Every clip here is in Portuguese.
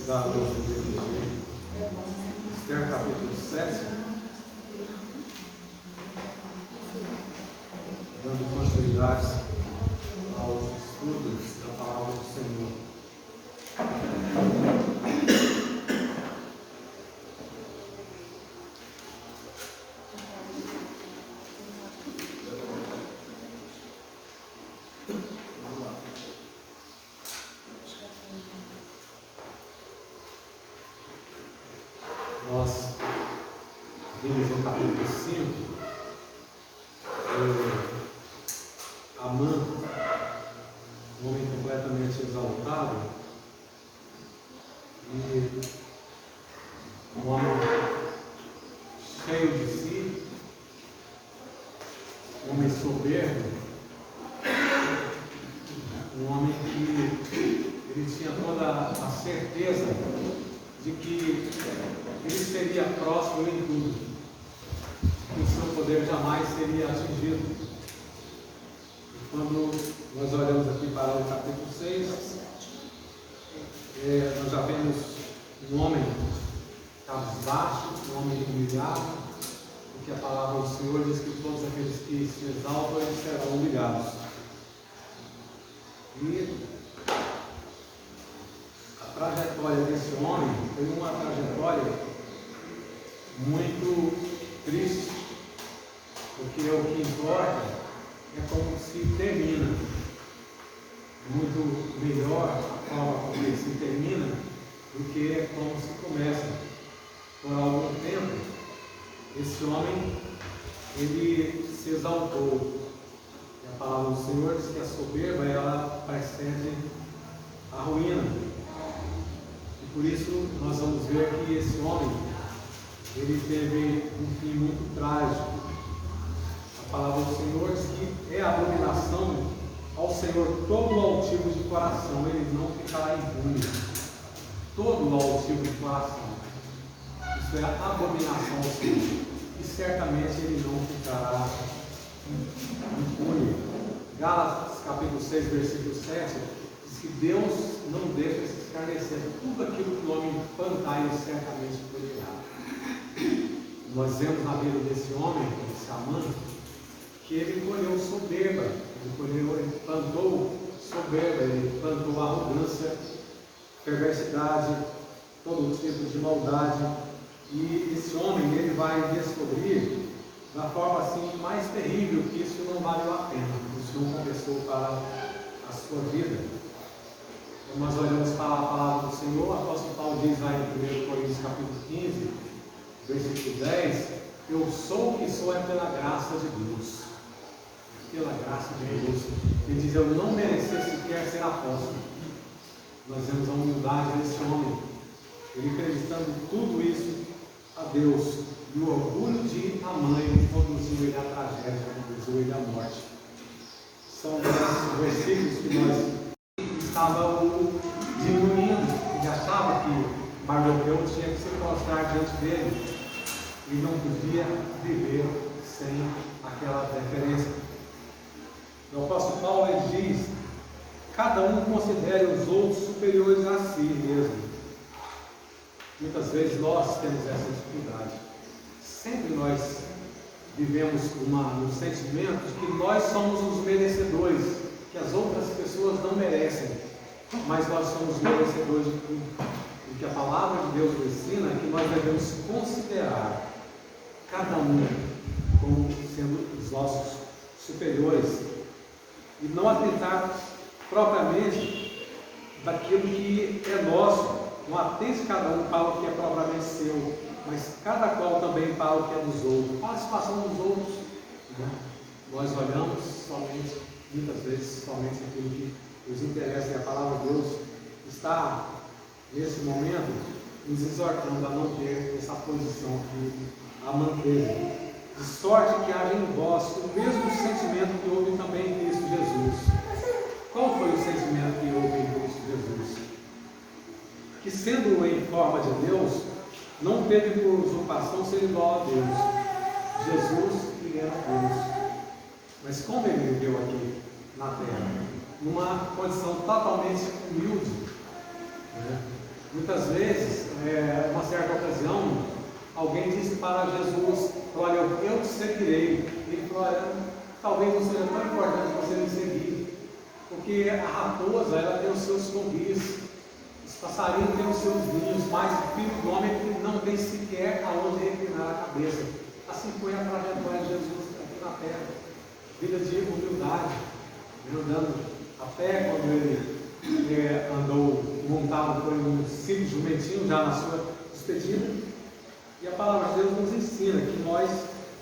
da Esther, capítulo 7, dando continuidade aos estudos da palavra do Senhor. Nós vimos no capítulo 5, Amã, um homem completamente exaltado, e um homem cheio de si, um homem soberbo, um homem que ele tinha toda a certeza de que ele seria próspero em tudo, que o seu poder jamais seria atingido. E quando nós olhamos aqui para o capítulo 6, nós já vemos um homem cabisbaixo, um homem humilhado, porque a palavra do Senhor diz que todos aqueles que se exaltam, eles serão humilhados. E a trajetória desse homem foi uma trajetória muito triste, porque o que importa é como se termina. Muito melhor a forma como se termina do que como se começa. Por algum tempo, esse homem, ele se exaltou. E a palavra do Senhor diz que a soberba, ela precede a ruína. E por isso nós vamos ver que esse homem, ele teve um fim muito trágico. A palavra do Senhor diz que é abominação ao Senhor todo altivo de coração, ele não ficará impune. Todo altivo de coração, isso é abominação ao Senhor, e certamente ele não ficará impune. Gálatas capítulo 6, versículo 7 diz que Deus não deixa se escarnecer. Tudo aquilo que o homem plantar, ele certamente colherá. Nós vemos na vida desse homem, desse Amã, que ele colheu soberba, ele plantou soberba, ele plantou arrogância, perversidade, todo tipo de maldade. E esse homem, ele vai descobrir da forma assim mais terrível que isso não valeu a pena, isso não começou para a sua vida. Então, nós olhamos para a palavra do Senhor, o apóstolo Paulo diz lá em 1 Coríntios capítulo 15, versículo 10, eu sou o que sou é pela graça de Deus. Pela graça de Deus. Ele diz, eu não merecia sequer ser apóstolo. Nós vemos a humildade desse homem, ele acreditando tudo isso a Deus. E o orgulho de Amã conduziu ele à tragédia, conduziu ele à morte. São esses versículos que nós estávamos diminuindo. Ele achava que Mardoqueu tinha que se prostrar diante dele. Ele não podia viver sem aquela referência. O apóstolo Paulo ele diz: cada um considere os outros superiores a si mesmo. Muitas vezes nós temos essa dificuldade. Sempre nós vivemos um sentimento de que nós somos os merecedores, que as outras pessoas não merecem, mas nós somos merecedores de tudo. O que a palavra de Deus nos ensina é que nós devemos considerar cada um como sendo os nossos superiores e não atentar propriamente daquilo que é nosso. Não atente cada um para o que é propriamente seu, mas cada qual também para o que é dos outros, para a situação dos outros. Nós olhamos somente, muitas vezes, somente aquilo que nos interessa, e a palavra de Deus está, nesse momento, nos exortando a não ter essa posição que a manteve. De sorte que haja em vós o mesmo sentimento que houve também em Cristo Jesus. Qual foi o sentimento que houve em Cristo Jesus? Que sendo em forma de Deus, não teve por usurpação ser igual a Deus. Jesus que era Deus. Mas como ele viveu aqui na terra? Numa condição totalmente humilde, Muitas vezes, uma certa ocasião, alguém disse para Jesus: olha, eu te seguirei. Ele falou: olha, talvez não seja tão importante você me seguir, porque a raposa, ela tem os seus covis, os passarinhos têm os seus ninhos, mas o filho do homem não tem sequer aonde reclinar a cabeça. Assim foi a trajetória de Jesus aqui na terra. Vida de humildade, andando a pé. Quando ele andou montado por um simples jumentinho já na sua despedida. E a palavra de Deus nos ensina que nós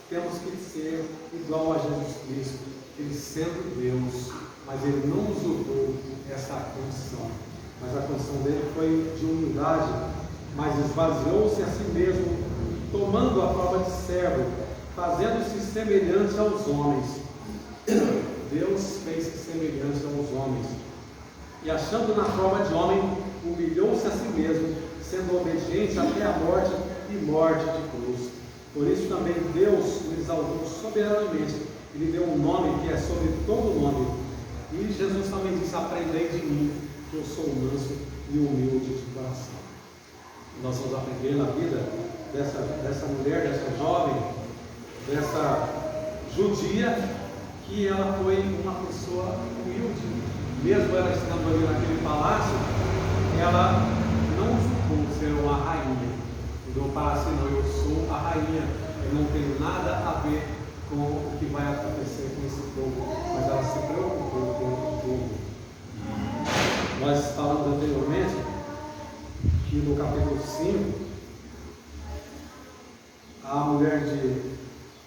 temos que ser igual a Jesus Cristo, ele sendo Deus, mas ele não usurpou essa condição, mas a condição dele foi de humildade, mas esvaziou-se a si mesmo, tomando a forma de servo, fazendo-se semelhante aos homens. Deus fez-se semelhante aos homens, e achando na forma de homem, humilhou-se a si mesmo, sendo obediente até a morte e morte de cruz. Por isso também Deus o exaltou soberanamente, ele deu um nome que é sobre todo nome. E Jesus também disse: aprendei de mim, que eu sou manso e humilde de coração. Nós vamos aprender na vida dessa mulher, dessa jovem, dessa judia, que ela foi uma pessoa humilde. Mesmo ela estando ali naquele palácio, ela não supôs ser uma rainha. Então, para assim, não, eu sou a rainha, eu não tenho nada a ver com o que vai acontecer com esse povo, mas ela se preocupou com o povo. Nós falamos anteriormente que no capítulo 5, a mulher de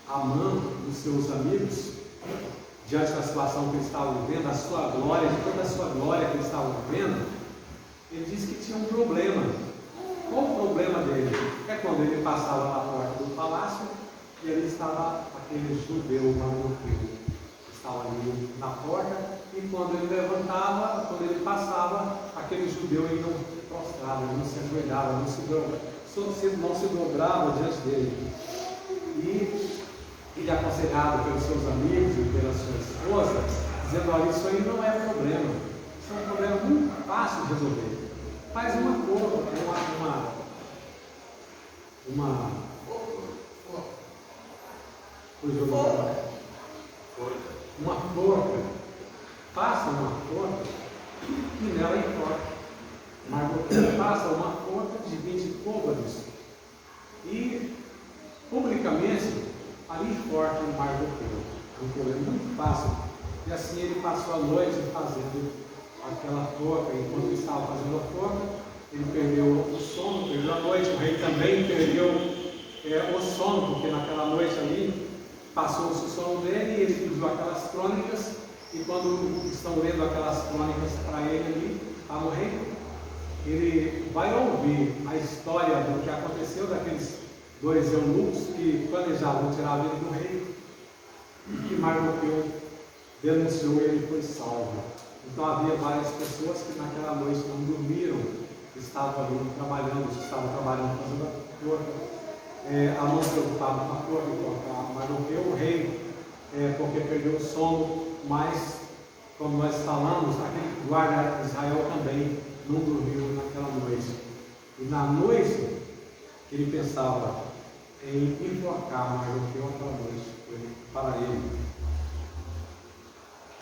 Amã e os seus amigos, diante da situação que eles estavam vivendo, a sua glória, de toda a sua glória que eles estavam vivendo, ele disse que tinha um problema. Qual o problema dele? É quando ele passava na porta do palácio e ali estava aquele judeu marroquino, estava ali na porta, e quando ele levantava, quando ele passava, aquele judeu ele não se prostrava, ele não se ajoelhava, não se dobrava diante dele. E ele, aconselhado pelos seus amigos e pela sua esposa, dizendo: olha, isso aí não é problema, isso é um problema muito fácil de resolver. Faz uma forca, faça uma forca e nela enforque. Mas faça uma forca de 20 côvados e publicamente ali enforque o mardoqueu. Um problema muito fácil. E assim ele passou a noite fazendo aquela forca. Enquanto ele estava fazendo a forca, ele perdeu o sono, perdeu a noite. O rei também perdeu o sono, porque naquela noite ali passou-se o sono dele, e ele pediu aquelas crônicas. E quando estão lendo aquelas crônicas para ele ali, para o rei, ele vai ouvir a história do que aconteceu daqueles dois eunucos que planejavam tirar a vida do rei, e que Mardoqueu denunciou e ele foi salvo. Então havia várias pessoas que naquela noite não dormiram, estavam ali trabalhando, fazendo a forca. Amã preocupado com a forca e com Mardoqueu, o rei, porque perdeu o sono, mas, como nós falamos, aquele guarda de Israel também não dormiu naquela noite. E na noite que ele pensava em enforcar Mardoqueu, aquela noite foi para ele.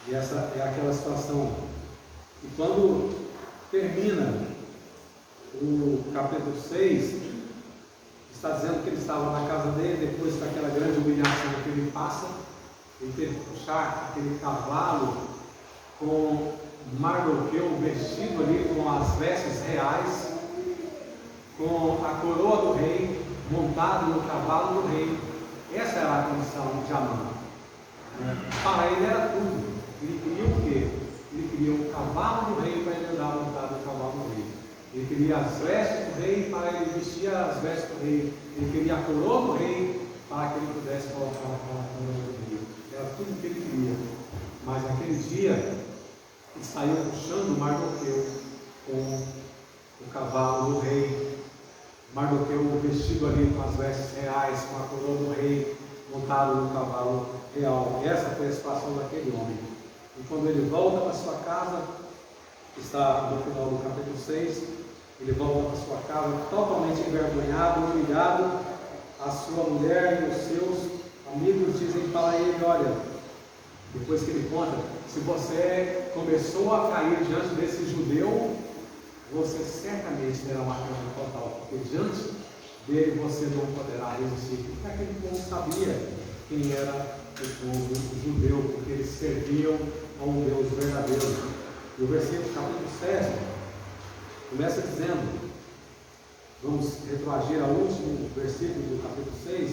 E essa é aquela situação. E quando termina o capítulo 6, está dizendo que ele estava na casa dele, depois daquela grande humilhação que ele passa, ele teve que puxar aquele cavalo com Mardoqueu vestido ali com as vestes reais, com a coroa do rei, montado no cavalo do rei. Essa era a condição de Amã. Para ele era tudo. Ele queria o quê? Ele queria o cavalo do rei para ele andar montado no cavalo do rei. Ele queria as vestes do rei para ele vestir as vestes do rei. Ele queria a coroa do rei para que ele pudesse colocar a coroa do rei. Era tudo o que ele queria. Mas naquele dia, ele saiu puxando Mardoqueu com o cavalo do rei. Mardoqueu vestido ali com as vestes reais, com a coroa do rei, montado no cavalo real. Essa foi a situação daquele homem. E quando ele volta para sua casa, está no final do capítulo 6, Ele volta para sua casa totalmente envergonhado, humilhado. A sua mulher e os seus amigos dizem para ele: olha, depois que ele conta, se você começou a cair diante desse judeu, você certamente terá uma queda total, porque diante dele você não poderá resistir. Porque aquele povo sabia quem era o povo judeu, porque eles serviam a um Deus verdadeiro. E o versículo capítulo 7 começa dizendo, vamos retroagir ao último versículo do capítulo 6,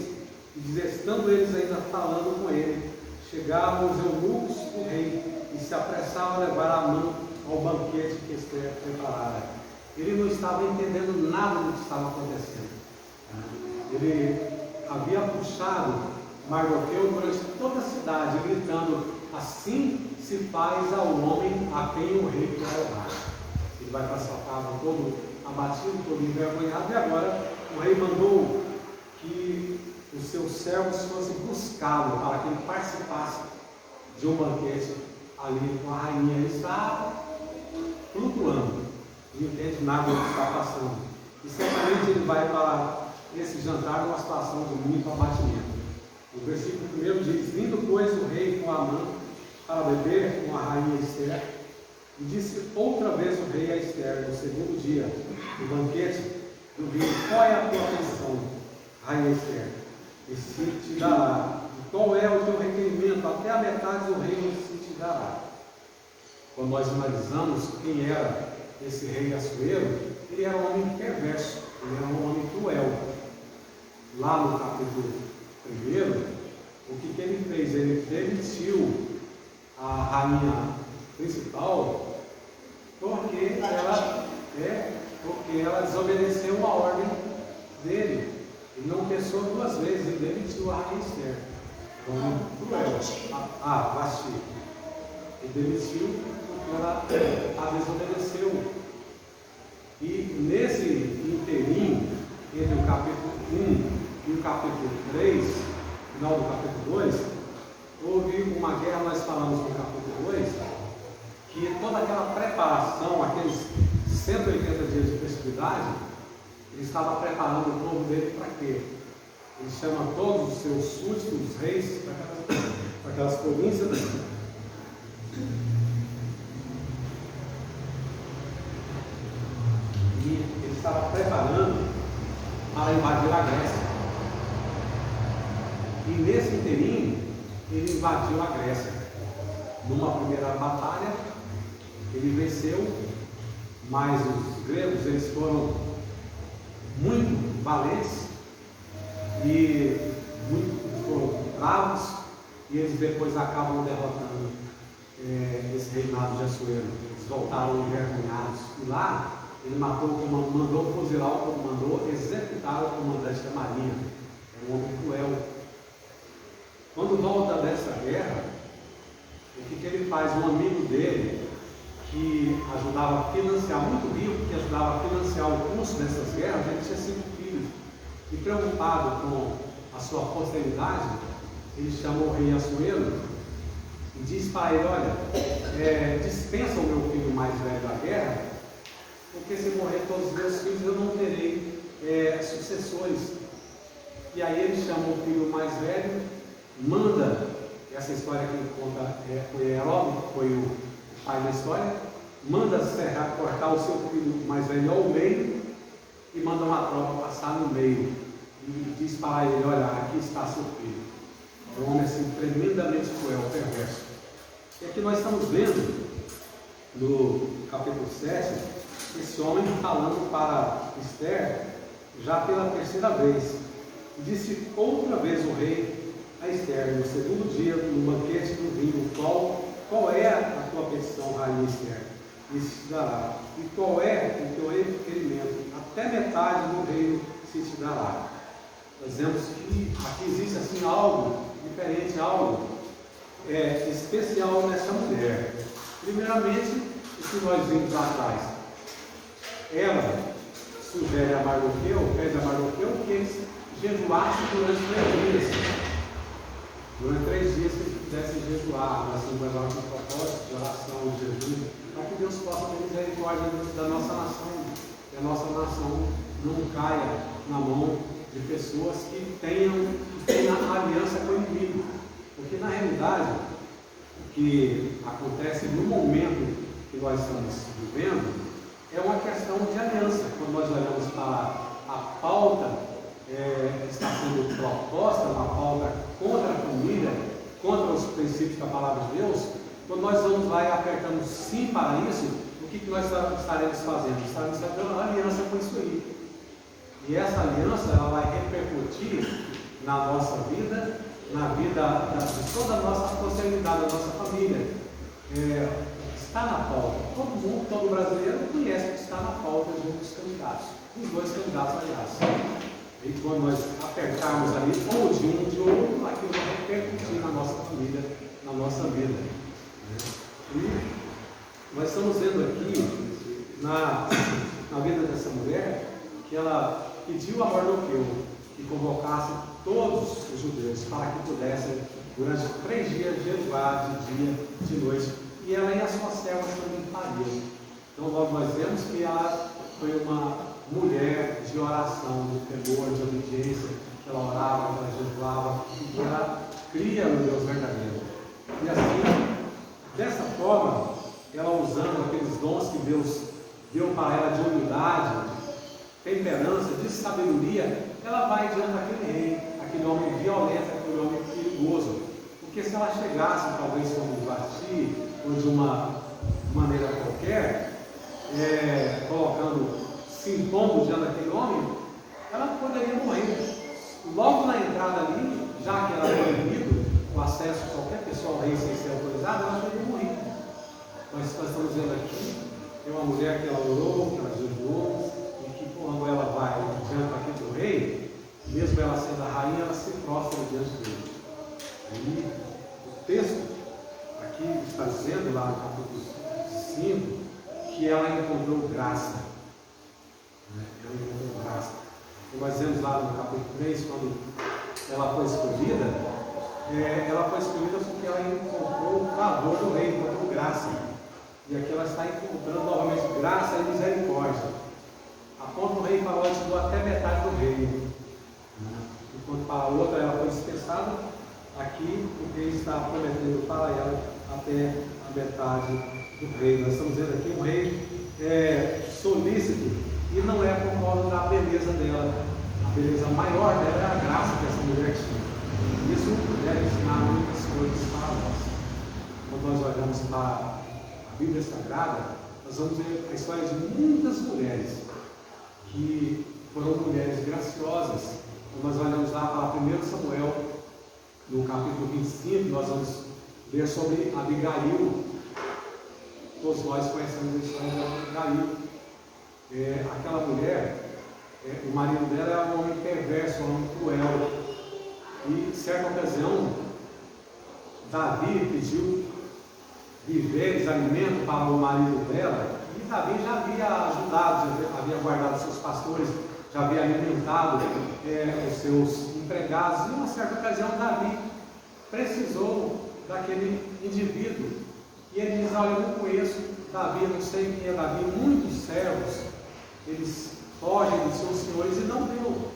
e diz: estando eles ainda falando com ele, chegaram os eunucos do rei e se apressaram a levar Amã ao banquete que Ester preparara. Ele não estava entendendo nada do que estava acontecendo. Ele havia puxado Mardoqueu durante toda a cidade, gritando: assim se faz ao homem a quem o rei quer levar. Ele vai para sua casa todo abatido, todo envergonhado, e agora o rei mandou que os seus servos fossem buscá-lo para que ele participasse de um banquete ali com a rainha. Ele está flutuando, não entende nada do que está passando, e certamente ele vai para esse jantar numa situação de muito abatimento. O versículo 1 diz: vindo pois o rei com Amã para beber com a rainha Ester, e disse outra vez o rei a Ester no segundo dia do banquete do vinho: qual é a tua pensão, rainha Ester? E se te dará. E qual é o teu requerimento? Até a metade do reino se te dará. Quando nós analisamos quem era esse rei Assuero, ele era um homem perverso, ele era um homem cruel. Lá no capítulo 1, o que ele fez? Ele demitiu a rainha principal porque ela desobedeceu a ordem dele. Ele não pensou duas vezes, ele demitiu a rainha Ester. Vasti. Ele demitiu porque ela a desobedeceu. E nesse inteirinho, entre o capítulo 1 e o capítulo 3, final do capítulo 2, houve uma guerra. Nós falamos no capítulo 2 que toda aquela preparação, aqueles 180 dias de festividade, ele estava preparando o povo dele para quê? Ele chama todos os seus súditos, os reis, para aquelas províncias, e ele estava preparando para invadir a Grécia. E nesse inteirinho, ele invadiu a Grécia. Numa primeira batalha, ele venceu, mas os gregos eles foram muito valentes e foram bravos, e eles depois acabam derrotando esse reinado de Assuero. Eles voltaram envergonhados, e lá ele mandou fuzilar o comandante, mandou executar o comandante da marinha. É um homem cruel. Quando volta dessa guerra, o que ele faz? Um amigo dele, que ajudava a financiar, muito rico, que ajudava a financiar o custo dessas guerras, ele tinha 5 filhos, e preocupado com a sua posteridade, ele chamou o rei Assuero e disse para ele: olha, dispensa o meu filho mais velho da guerra, porque se morrer todos os meus filhos eu não terei sucessores. E aí ele chamou o filho mais velho, manda, essa história que ele conta foi Heródoto, que foi o pai da história, manda cortar o seu filho mais velho ao meio e manda uma tropa passar no meio e diz para ele: olha, aqui está seu filho. É um homem assim tremendamente cruel, perverso. E aqui nós estamos vendo no capítulo 7 esse homem falando para Ester já pela terceira vez. Disse outra vez o rei a Ester no segundo dia no banquete do vinho: qual é a tua petição, rainha Ester? E se te dará. E qual é o teu requerimento? Até metade do reino se te dará. Nós vemos que aqui existe assim algo diferente, algo especial nessa mulher. Primeiramente, o que nós vimos lá atrás, ela sugere a Mardoqueu, pede a Mardoqueu que eles jejuassem durante 3 dias. Durante 3 dias que eles pudessem jejuar, assim, com propósito de oração, de jejum, para que Deus possa ter misericórdia da nossa nação, a nossa nação não caia na mão de pessoas que tenham aliança com o inimigo. Porque na realidade, o que acontece no momento que nós estamos vivendo é uma questão de aliança. Quando nós olhamos para a pauta que está sendo proposta, uma pauta contra a família, contra os princípios da palavra de Deus, quando nós vamos lá e apertamos sim para isso, o que nós estaremos fazendo? Estaremos fazendo uma aliança com isso aí. E essa aliança ela vai repercutir na nossa vida, na vida de toda a nossa posteridade, da nossa família. Está na pauta. Todo mundo, todo brasileiro conhece que está na pauta de um dos candidatos. Os dois candidatos, aliás. E quando nós apertarmos ali, ou de um ou de outro, aquilo vai repercutir na nossa família, na nossa vida. E nós estamos vendo aqui, na vida dessa mulher, que ela pediu a Mardoqueu que convocasse todos os judeus para que pudessem, durante 3 dias, jejuar de dia, de noite. E ela e as suas servas também fariam. Então nós vemos que ela foi uma mulher de oração, de temor, de obediência, que ela orava, que ela jejuava, que ela cria no Deus verdadeiro. E assim, dessa forma, ela usando aqueles dons que Deus deu para ela de humildade, temperança, de sabedoria, ela vai diante daquele rei, aquele homem violento, aquele homem perigoso. Porque se ela chegasse, talvez como Vasti, ou de uma maneira qualquer, se impondo diante daquele homem, ela poderia morrer. Logo na entrada ali, já que ela foi proibido o acesso de qualquer pessoa ao rei sem ser autorizada, ela poderia morrer. Mas nós estamos vendo aqui, tem uma mulher que ela orou, que ela jejuou, e que quando ela vai diante daquele do rei, mesmo ela sendo a rainha, ela se prostra diante dele. E o texto aqui está dizendo, lá no capítulo 5, que ela encontrou graça. Ela encontrou graça. E nós vemos lá no capítulo 3, quando ela foi escolhida porque ela encontrou o favor do rei, encontrou graça. E aqui ela está encontrando novamente graça e misericórdia. A ponto do rei falou, te dou até metade do reino. Enquanto para a outra ela foi dispensada, aqui o rei está prometendo para ela até a metade do reino. Nós estamos vendo aqui um rei solícito, e não é por causa da beleza dela. A beleza maior dela é a graça que essa mulher tinha. Isso deve ensinar muitas coisas para nós. Quando nós olhamos para a Bíblia Sagrada, nós vamos ver a história de muitas mulheres que foram mulheres graciosas. Quando nós olhamos lá para 1 Samuel, no capítulo 25, nós vamos ver sobre Abigail. Todos nós conhecemos a história de Abigail. Aquela mulher, o marido dela era um homem perverso, um homem cruel. E, em certa ocasião, Davi pediu víveres, alimento para o marido dela. E Davi já havia ajudado, já havia guardado seus pastores, já havia alimentado os seus empregados. E, em uma certa ocasião, Davi precisou daquele indivíduo. E ele diz, olha, eu não conheço Davi, eu não sei quem é Davi. Muitos servos, eles fogem de seus senhores e não deu.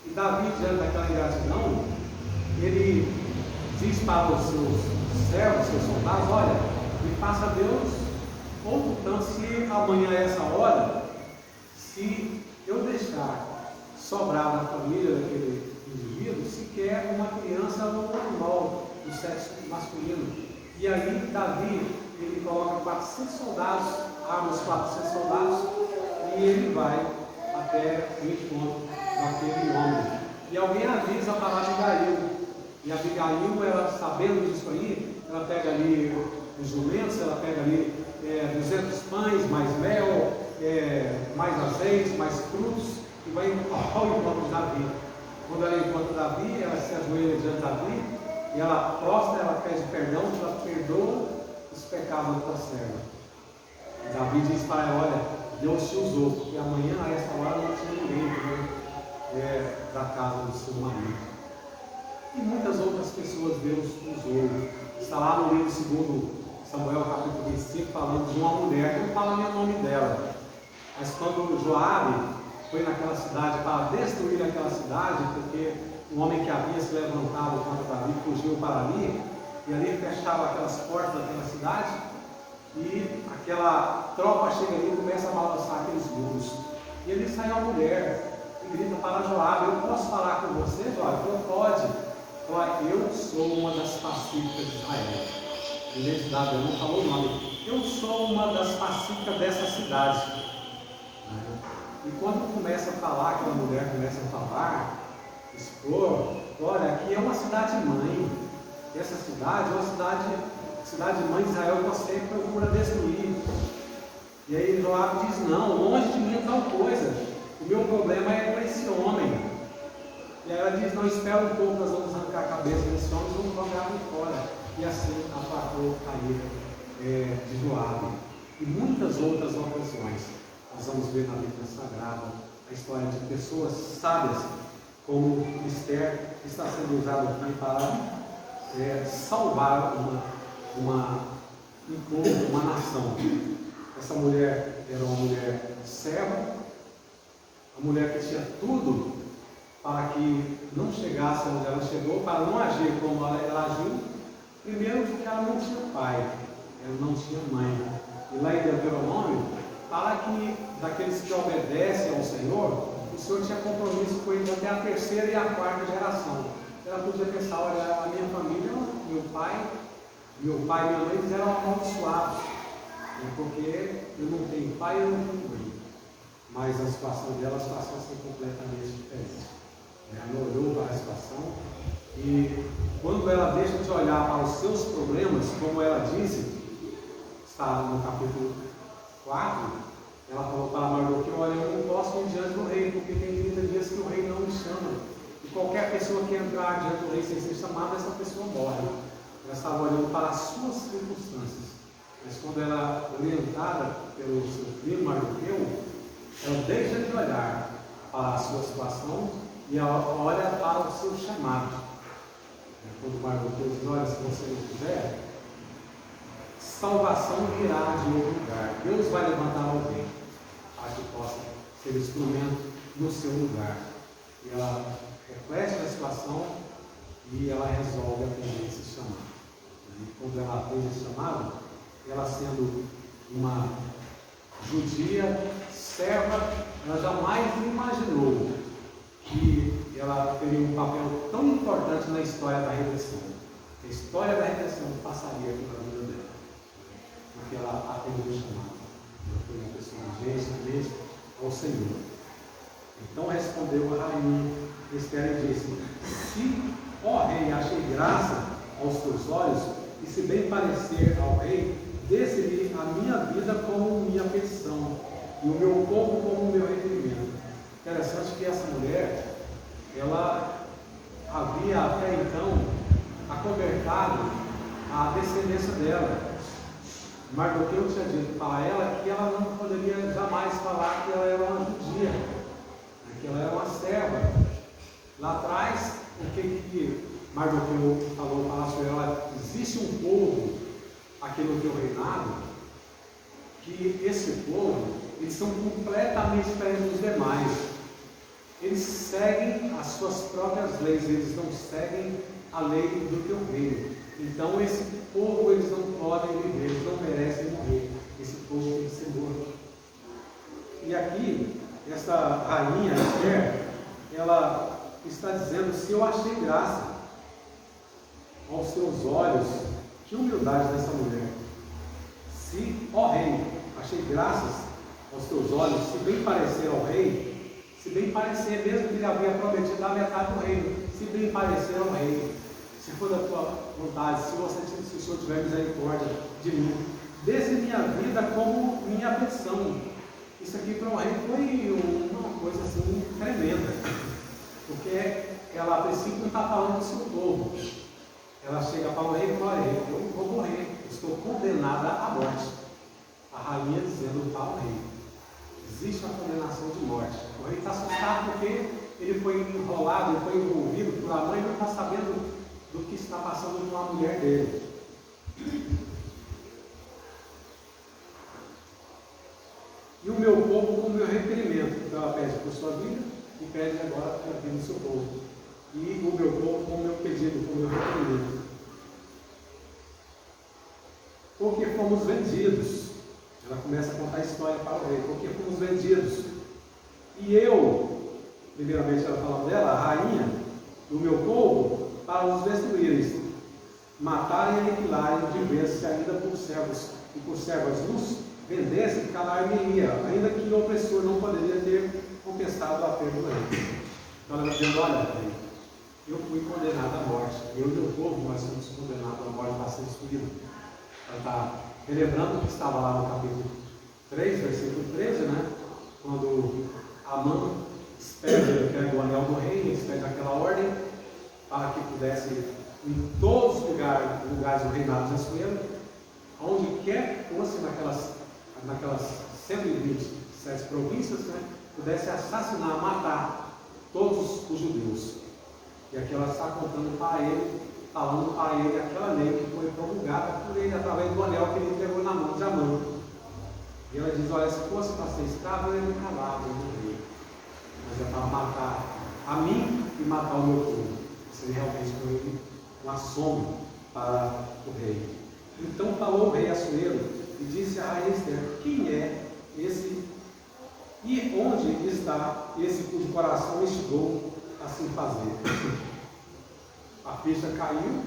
E Davi, diante daquela ingratidão, ele diz para os seus servos, seus soldados, olha, me faça Deus outro tanto, se amanhã é essa hora, se eu deixar sobrar na família daquele indivíduo, sequer uma criança ou um animal do sexo masculino. E aí Davi, ele coloca 400 soldados, arma os 400 soldados, e ele vai até o encontro daquele homem. E alguém avisa para Abigail. E Abigail, ela sabendo disso aí, ela pega ali os jumentos, ela pega ali 200 pães, mais mel, mais azeite, mais frutos, e vai ao encontro de Davi. Quando ela encontra Davi, ela se ajoelha diante de Davi, e ela prostra, ela pede perdão, ela perdoa os pecados da serva. Davi diz para ela, olha, Deus te usou, porque amanhã a essa hora não tinha ninguém da casa do seu marido. E muitas outras pessoas Deus usou. Está lá no livro 2 Samuel, capítulo 25, falando de uma mulher, que não fala nem o nome dela. Mas quando Joabe foi naquela cidade para destruir aquela cidade, porque o homem que havia se levantado contra Davi fugiu para ali, e ali fechava aquelas portas daquela cidade, e aquela tropa chega ali e começa a balançar aqueles muros. E ali sai uma mulher e grita para Joabe: eu posso falar com você, Joabe? Ele pode. Fala: eu sou uma das pacíficas de Israel. Em vez de Davi, não falou o nome. Eu sou uma das pacíficas dessa cidade. E quando começa a falar, aquela mulher começa a falar, expor: olha, aqui é uma cidade mãe. Essa cidade é uma cidade mãe de Israel que você procura destruir. E aí Joabe diz: não, longe de mim tal coisa. O meu problema é com esse homem. E aí ela diz: não, espera um pouco, nós vamos arrancar a cabeça desse homem e vamos jogar ele fora. E assim apartou a ira de Joabe. E muitas outras ocasiões nós vamos ver na Bíblia Sagrada a história de pessoas sábias, como Esther, que está sendo usado aqui para salvar um povo, uma nação. Essa mulher era uma mulher serva, a mulher que tinha tudo para que não chegasse onde ela chegou, para não agir como ela agiu. Primeiro, porque ela não tinha pai, ela não tinha mãe. E lá em Deuteronômio fala que daqueles que obedecem ao Senhor, o Senhor tinha compromisso com eles até a terceira e a quarta geração. Ela podia pensar: olha, a minha família, meu pai e minha mãe, eles eram amaldiçoados, porque eu não tenho pai e eu não tenho mãe. Mas a situação delas passou a ser completamente diferente. Ela olhou para a situação e, quando ela deixa de olhar para os seus problemas, como ela disse, está no capítulo 4, ela falou para Mardoqueu: olha, eu não posso ir diante do rei, porque tem 30 dias que o rei não me chama. E qualquer pessoa que entrar diante do rei sem ser chamada, essa pessoa morre. Ela estava olhando para as suas circunstâncias. Mas quando ela é orientada pelo seu primo Mardoqueu, ela deixa de olhar para a sua situação e ela olha para o seu chamado. Quando Mardoqueu diz: olha, se você não quiser, salvação virá de outro lugar. Deus vai levantar alguém para que possa ser instrumento no seu lugar. E ela reflete na situação e ela resolve atender esse chamado. E quando ela atende esse chamado, ela sendo uma judia serva, ela jamais imaginou que ela teria um papel tão importante na história da redenção. A história da redenção passaria pela vida dela, porque ela atendeu o chamado. Ela foi uma pessoa obediente ao Senhor. Então respondeu a rainha Esther e disse: se, ó rei, achei graça aos teus olhos, e se bem parecer ao rei, dê-se-lhe a minha vida como minha petição, e o meu povo como meu requerimento. Interessante que essa mulher, ela havia até então acobertado a descendência dela. Mardoqueu tinha dito para ela que ela não poderia jamais falar que ela era uma judia, que ela era uma serva. Lá atrás, o que Mardoqueu falou para ela: existe um povo aqui no teu reinado, que esse povo, eles são completamente diferentes dos demais. Eles seguem as suas próprias leis, eles não seguem a lei do teu reino. Então esse povo, eles não podem viver, eles não merecem morrer. Esse povo tem que ser morto. E aqui, essa rainha Esther, ela está dizendo: se eu achei graça aos teus olhos, que humildade dessa mulher. Se, ó rei, achei graças aos teus olhos, se bem parecer ao rei, se bem parecer, mesmo que ele havia prometido a metade do reino, se bem parecer ao rei, se for da tua vontade, se o Senhor tiver misericórdia de mim, desse minha vida como minha petição. Isso aqui para o rei foi uma coisa assim tremenda, porque ela a princípio não está falando do seu povo. Ela chega para o rei e fala: eu vou morrer, eu estou condenada à morte. A rainha dizendo para o rei: existe uma condenação de morte. O rei está assustado porque ele foi enrolado, ele foi envolvido por a mãe e não está sabendo do que está passando com a mulher dele. E o meu povo como sofrimento. Então ela pede por sua vida e pede agora pela vida do seu povo. E o meu povo com o meu pedido, com o meu requerimento. Porque fomos vendidos. Ela começa a contar a história para o rei. Porque fomos vendidos. E eu, primeiramente ela falando dela, a rainha do meu povo, para os destruírem, matarem e aniquilarem de vez, se ainda por servos e por servas nos vendessem, calar-me-ia, ainda que o opressor não poderia ter compensado a perda do rei. Então ela está dizendo, olha, rei, eu fui condenado à morte, eu e meu povo, nós somos condenados à morte para ser destruído. Ela está relembrando o que estava lá no capítulo 3, versículo 13, né? Quando Amã pega o anel do rei, eles pedem aquela ordem para que pudesse, em todos os lugares do reinado de Assuero, onde quer que fosse naquelas 127 províncias, né, pudesse assassinar, matar todos os judeus. E aqui ela está contando para ele, falando para ele aquela lei que foi promulgada por ele através do anel que ele entregou na mão de Amã. E ela diz, olha, se fosse para ser escravo, eu ia me calar, eu não rei. Mas é para matar a mim e matar o meu povo. Isso realmente foi um assombro para o rei. Então falou o rei Assuero e disse a rainha Esther, quem é esse e onde está esse cujo coração instigou a assim fazer? A ficha caiu,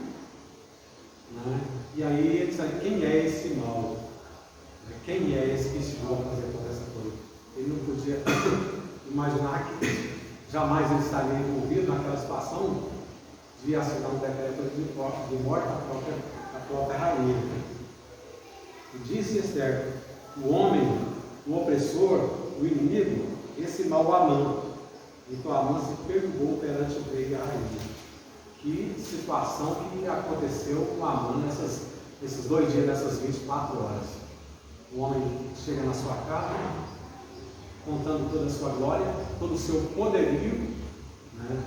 né? E aí ele disse, quem é esse mal? Quem é esse que instigou a fazer toda essa coisa? Ele não podia imaginar que jamais ele estaria envolvido naquela situação de assinar um decreto de morte da própria rainha. E disse Esther, o homem, o opressor, o inimigo, esse mal Amã. Então Amã se perturbou perante o rei e a rainha. Que situação que aconteceu com Amã nesses 2 dias, nessas 24 horas. O homem chega na sua casa, contando toda a sua glória, todo o seu poderio, né?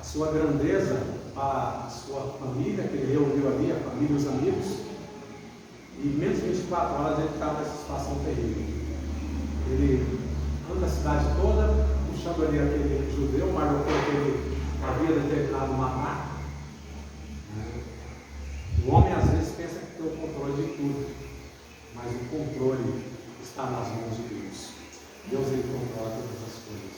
A sua grandeza para a sua família, que ele reuniu ali, a família e os amigos, e menos de 24 horas ele está nessa situação terrível. Ele anda a cidade toda, puxando ali aquele judeu, Mardoqueu que ele havia determinado matar. O homem às vezes pensa que tem o controle de tudo, mas o controle está nas mãos de Deus. Deus ele controla todas as coisas.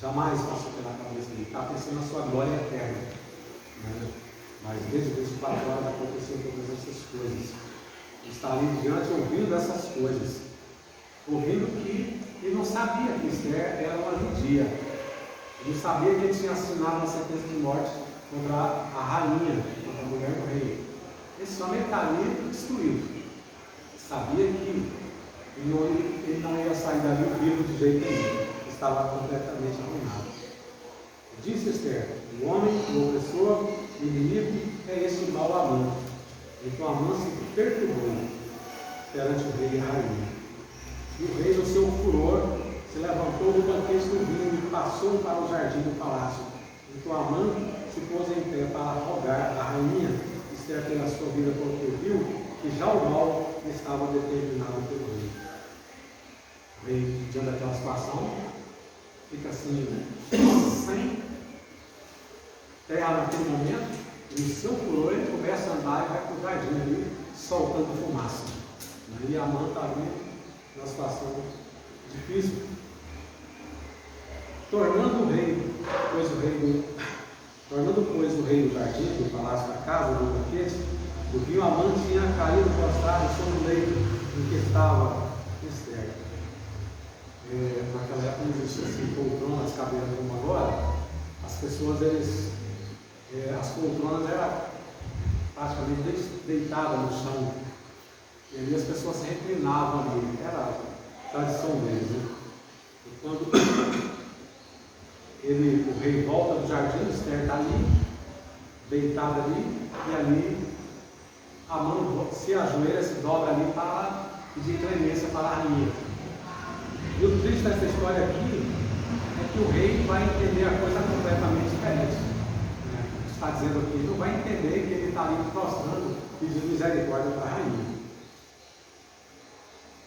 Jamais passou pela cabeça dele, está pensando na sua glória eterna. Né? Mas desde 24 horas aconteceu todas essas coisas. Ele está ali diante ouvindo essas coisas. Ouvindo que ele não sabia que Esther era uma judia. Ele não sabia que ele tinha assinado uma sentença de morte contra a rainha, contra a mulher do rei. Esse homem está ali destruído. Sabia que ele não ia sair dali vivo de jeito nenhum. Estava completamente arruinado. Disse Esther, o homem, o opressor, o inimigo, é esse mal Amã. Então Amã se perturbou perante o rei e a rainha. E o rei, no seu furor, se levantou do banquete do vinho e passou para o jardim do palácio. Então Amã se pôs em pé para rogar a rainha Esther pela sua vida, porque viu que já o mal estava determinado pelo rei. O rei, diante daquela situação, fica assim, sem terra naquele momento, e no seu furor ele começa a andar e vai para o jardim ali, soltando fumaça. E Amã está ali numa situação difícil. Tornando, pois, o rei do jardim, do palácio da casa, do banquete, o vinho Amã tinha caído prostrado sobre o leito em que estava Esther. Naquela época não existia assim, poltronas, cadeiras como agora. As pessoas, as poltronas eram praticamente deitadas no chão. E ali as pessoas se reclinavam ali. Era a tradição deles. Né? E quando o rei volta do jardim, Esther está ali, deitada ali, e ali Amã se ajoelha, se dobra ali para pedir clemência para a rainha. E o triste dessa história aqui é que o rei vai entender a coisa completamente diferente. Está dizendo aqui, ele não vai entender que ele está ali prostrando, pedindo misericórdia para a rainha.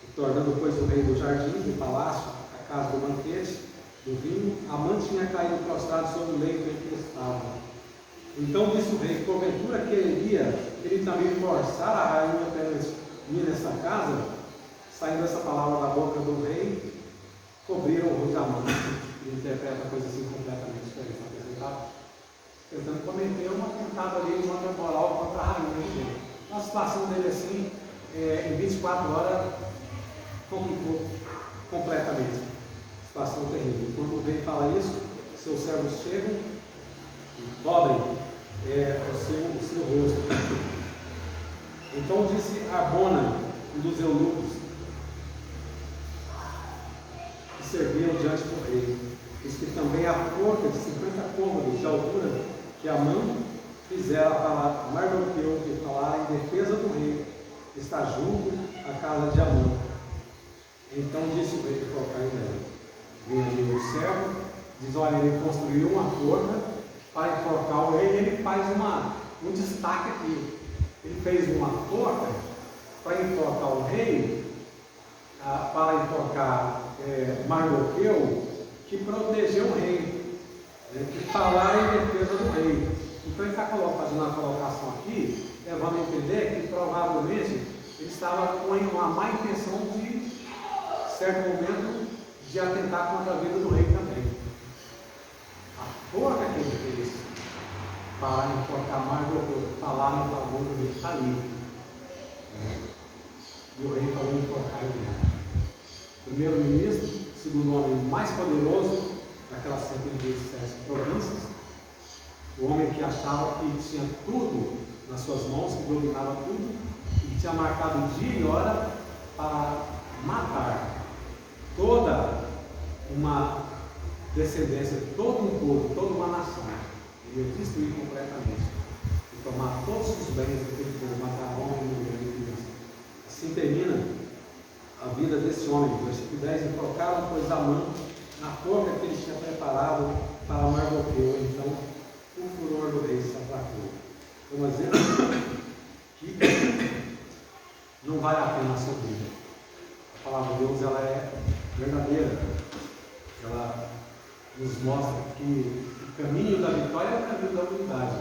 E tornando, pois, o rei do jardim, do palácio, a casa do banquete, do vinho, Amã tinha caído prostrado sobre o leito em que estava. Então disse o rei: porventura queria ele também forçar a rainha para vir nesta casa? Saindo essa palavra da boca do rei, cobriram o rosto de Amã. Ele interpreta a coisa assim completamente diferente. Ele está tentando cometer um atentado ali, uma temporal contra a rainha dele. A situação dele assim, em 24 horas, complicou completamente. Situação terrível. Quando o rei fala isso, seus servos chegam e cobrem o seu rosto. Então disse Arbona, um dos eunucos, que serviam diante do rei, diz que também a forca de 50 côvados de altura que Amã fizera para Mardoqueu, que falara em defesa do rei, está junto à casa de Amã. Então disse o rei: colocai nela. Vem ali o servo, diz: olha, ele construiu uma forca para enforcar o rei. Ele faz um destaque aqui. Ele fez uma forca para enforcar o rei, para enforcar Mardoqueu, que protegeu o rei, que falara em defesa do rei. Então ele está fazendo uma colocação aqui, levando a entender que provavelmente ele estava com uma má intenção de, certo momento, de atentar contra a vida do rei também. A forca que ele fez para enforcar Mardoqueu, falar em favor do rei, está ali. E o rei falou em enforcar ele. Primeiro-ministro, segundo o homem mais poderoso daquelas 117 províncias, o homem que achava que tinha tudo nas suas mãos, que dominava tudo, e que tinha marcado dia e hora para matar toda uma descendência, todo um povo, toda uma nação. Ele ia destruir completamente e tomar todos os bens daquele povo, matar homem, mulher e criança. Assim termina a vida desse homem. Versículo 10: e colocaram, pois, Amã na forca que ele tinha preparado para Mardoqueu. Então o furor do rei se aplacou. É um exemplo que não vale a pena a sua vida. A palavra de Deus, ela é verdadeira. Ela nos mostra que o caminho da vitória é o caminho da humildade.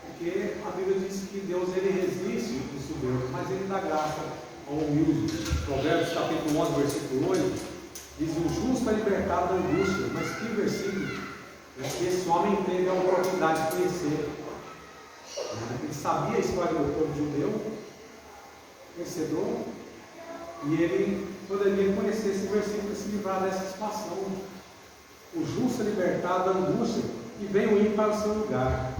Porque a Bíblia diz que Deus, ele resiste os soberbos, mas ele dá graça ao humilde. Provérbios capítulo 11, versículo 8, diz: o justo é libertado da angústia. Mas que versículo! Esse homem teve a oportunidade de conhecer. Ele sabia a história do povo judeu, vencedor, e ele poderia conhecer esse versículo e se livrar dessa situação. O justo é libertado da angústia e vem o ímpio para o seu lugar.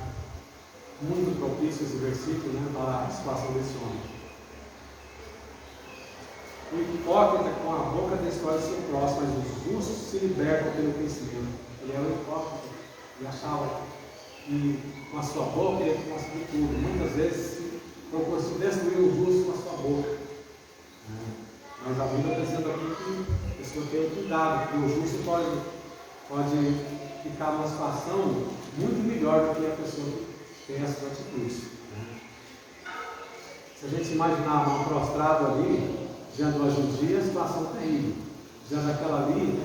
Muito propício esse versículo, para a situação desse homem. O hipócrita com a boca destrói o seu próximo, mas os justos se libertam pelo conhecimento. Ele era um hipócrita e achava que com a sua boca ele conseguia tudo. Muitas vezes procurou se destruir o justo com a sua boca. Mas a Bíblia está dizendo aqui que a pessoa tem cuidado, que o justo pode ficar numa situação muito melhor do que a pessoa que tem essas atitudes. Se a gente imaginar um prostrado ali, diante de uma judia, situação terrível. Diante daquela ali,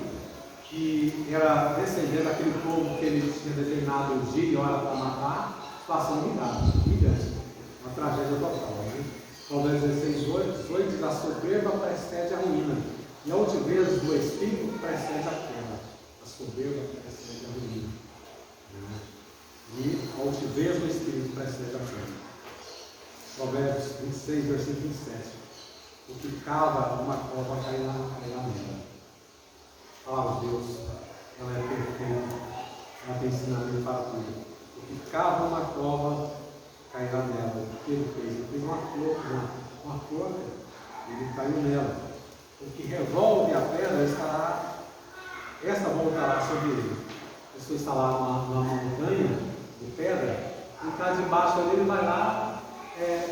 que era descendente daquele povo que ele tinha determinado o dia e hora para matar, situação humilhante. Uma tragédia total. Provérbios 16:18 diz: a soberba precede a ruína, e a altivez do espírito precede a queda. A soberba precede a ruína, e a altivez do espírito precede a queda. Provérbios 26, versículo 27. O que cava uma cova cairá nela. A palavra de Deus, ela é perfeita, ela tem ensinamento para tudo. O que cava uma cova cairá nela. O que ele fez? Ele fez uma forca, ele caiu nela. O que revolve a pedra esta voltará sobre ele. A pessoa está lá numa montanha de pedra, e está debaixo ali, ele vai lá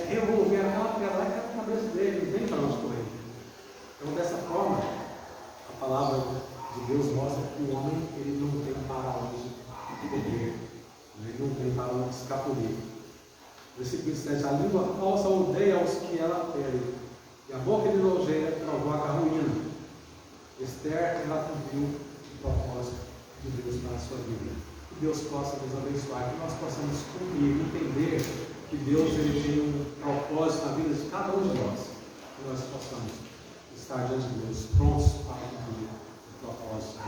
revolver aquela pedra lá que é a cabeça dele, não tem para onde correr. Então, dessa forma, a palavra de Deus mostra que o homem, ele não tem para onde correr, ele não tem para onde escapulir. Versículo 7: a língua falsa odeia aos que ela fere, e a boca de nojeira provoca a ruína. Esther, ela cumpriu o propósito de Deus para a sua vida. Que Deus possa nos abençoar, que nós possamos cumprir, entender que Deus ele tem um propósito na vida de cada um de nós. Que nós possamos estar diante de Deus prontos para cumprir o propósito